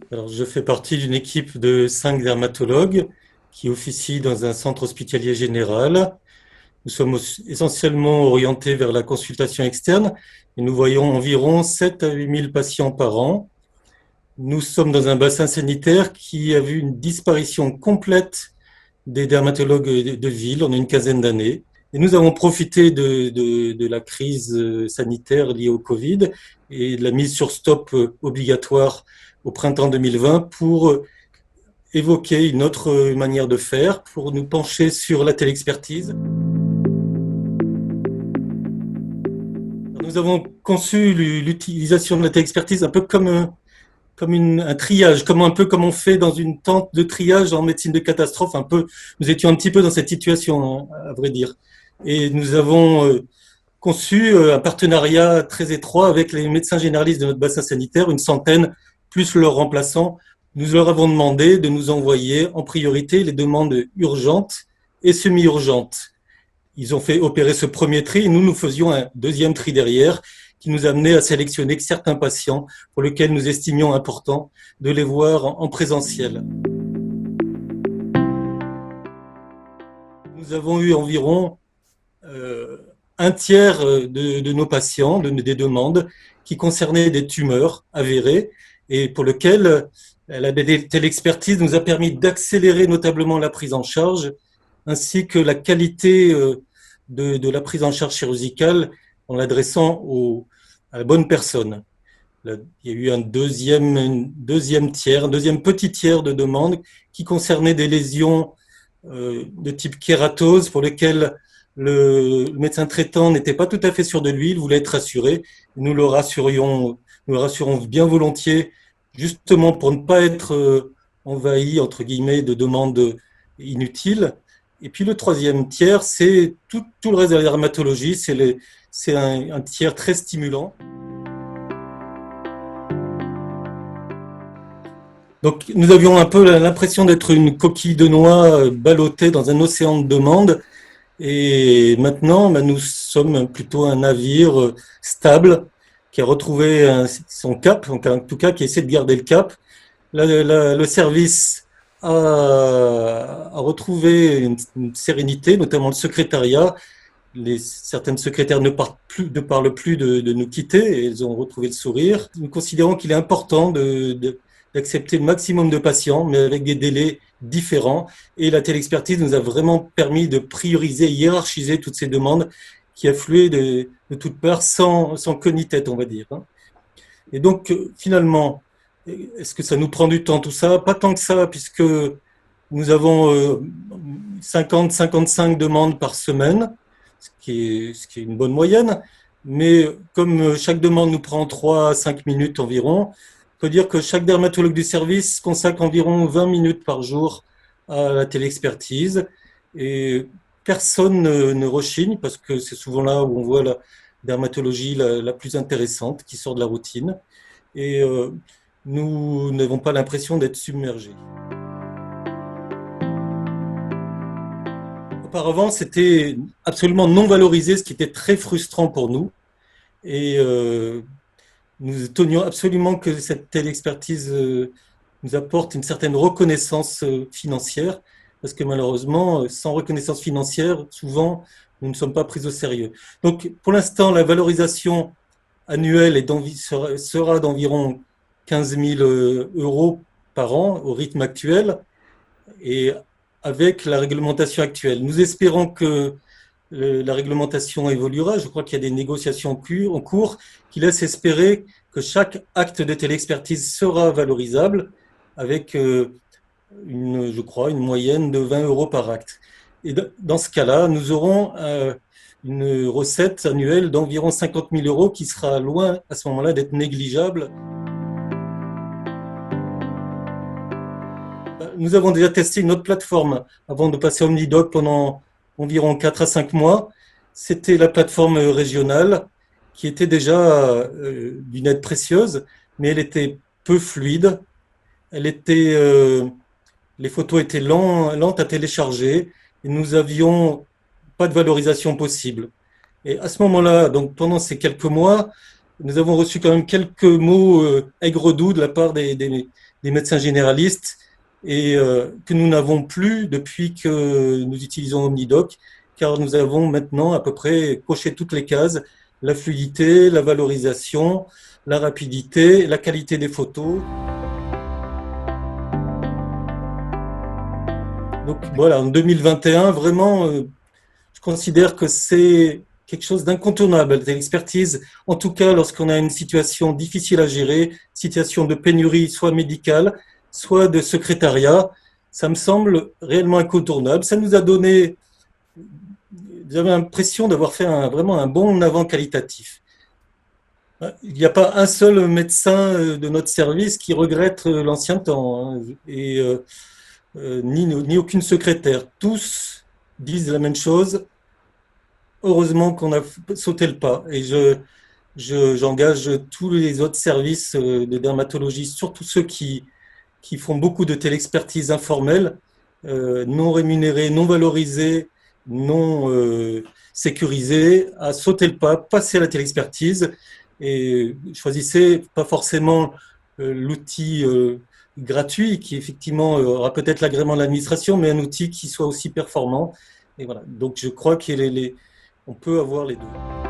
Alors, je fais partie d'une équipe de 5 dermatologues qui officient dans un centre hospitalier général. Nous sommes essentiellement orientés vers la consultation externe et nous voyons environ 7 à 8 000 patients par an. Nous sommes dans un bassin sanitaire qui a vu une disparition complète des dermatologues de ville en une quinzaine d'années. Et nous avons profité de la crise sanitaire liée au Covid et de la mise sur stop obligatoire au printemps 2020 pour évoquer une autre manière de faire, pour nous pencher sur la téléexpertise. Nous avons conçu l'utilisation de la téléexpertise un peu comme un triage, comme un peu comme on fait dans une tente de triage en médecine de catastrophe. Un peu, nous étions un petit peu dans cette situation, à vrai dire. Et nous avons conçu un partenariat très étroit avec les médecins généralistes de notre bassin sanitaire, une centaine, plus leurs remplaçants. Nous leur avons demandé de nous envoyer en priorité les demandes urgentes et semi-urgentes. Ils ont fait opérer ce premier tri et nous faisions un deuxième tri derrière qui nous amenait à sélectionner certains patients pour lesquels nous estimions important de les voir en présentiel. Nous avons eu environ un tiers de nos patients, des demandes, qui concernaient des tumeurs avérées et pour lesquelles la téléexpertise nous a permis d'accélérer notablement la prise en charge ainsi que la qualité de la prise en charge chirurgicale en l'adressant à la bonne personne. Il y a eu un deuxième tiers, un deuxième petit tiers de demandes qui concernaient des lésions de type kératose pour lesquelles le médecin traitant n'était pas tout à fait sûr de lui, il voulait être rassuré. Nous le rassurons bien volontiers, justement pour ne pas être envahi, entre guillemets, de demandes inutiles. Et puis le troisième tiers, c'est tout le reste de la dermatologie, c'est un tiers très stimulant. Donc nous avions un peu l'impression d'être une coquille de noix ballottée dans un océan de demandes. Et maintenant, nous sommes plutôt un navire stable qui a retrouvé son cap, en tout cas qui essaie de garder le cap. Le service a retrouvé une sérénité, notamment le secrétariat. Certaines secrétaires ne parlent plus de nous quitter et elles ont retrouvé le sourire. Nous considérons qu'il est important d'accepter le maximum de patients, mais avec des délais différents. Et la téléexpertise nous a vraiment permis de prioriser, hiérarchiser toutes ces demandes qui affluaient de toutes parts sans queue ni tête, on va dire. Et donc, finalement, est-ce que ça nous prend du temps tout ça? Pas tant que ça, puisque nous avons 50-55 demandes par semaine, ce qui est une bonne moyenne. Mais comme chaque demande nous prend 3 à 5 minutes environ, on peut dire que chaque dermatologue du service consacre environ 20 minutes par jour à la téléexpertise. Et personne ne rechigne, parce que c'est souvent là où on voit la dermatologie la plus intéressante qui sort de la routine. Et nous n'avons pas l'impression d'être submergés. Auparavant, c'était absolument non valorisé, ce qui était très frustrant pour nous. Et nous tenions absolument que cette telle expertise nous apporte une certaine reconnaissance financière, parce que malheureusement, sans reconnaissance financière, souvent, nous ne sommes pas pris au sérieux. Donc, pour l'instant, la valorisation annuelle sera d'environ 15 000 euros par an au rythme actuel. Et avec la réglementation actuelle. Nous espérons que la réglementation évoluera. Je crois qu'il y a des négociations en cours qui laissent espérer que chaque acte de téléexpertise sera valorisable avec je crois, une moyenne de 20 euros par acte. Et dans ce cas-là, nous aurons une recette annuelle d'environ 50 000 euros qui sera loin à ce moment-là d'être négligeable. Nous avons déjà testé une autre plateforme avant de passer à OmniDoc pendant environ 4 à 5 mois. C'était la plateforme régionale qui était déjà d'une aide précieuse, mais elle était peu fluide. Les photos étaient lentes à télécharger et nous avions pas de valorisation possible. Et à ce moment-là, donc pendant ces quelques mois, nous avons reçu quand même quelques mots aigre-doux de la part des des médecins généralistes et que nous n'avons plus depuis que nous utilisons OmniDoc, car nous avons maintenant à peu près coché toutes les cases, la fluidité, la valorisation, la rapidité, la qualité des photos. Donc voilà, en 2021, vraiment, je considère que c'est quelque chose d'incontournable, l'expertise, en tout cas lorsqu'on a une situation difficile à gérer, situation de pénurie, soit médicale, soit de secrétariat. Ça me semble réellement incontournable. Ça nous a donné, j'avais l'impression d'avoir fait vraiment un bond en avant qualitatif. Il n'y a pas un seul médecin de notre service qui regrette l'ancien temps, hein, et ni aucune secrétaire. Tous disent la même chose. Heureusement qu'on a sauté le pas. Et j'engage tous les autres services de dermatologie, surtout ceux qui font beaucoup de télexpertise informelle, non rémunérée, non valorisée, non sécurisée, à sauter le pas, passer à la télexpertise et choisissez pas forcément l'outil gratuit qui effectivement aura peut-être l'agrément de l'administration, mais un outil qui soit aussi performant. Et voilà. Donc je crois qu'on peut avoir les deux.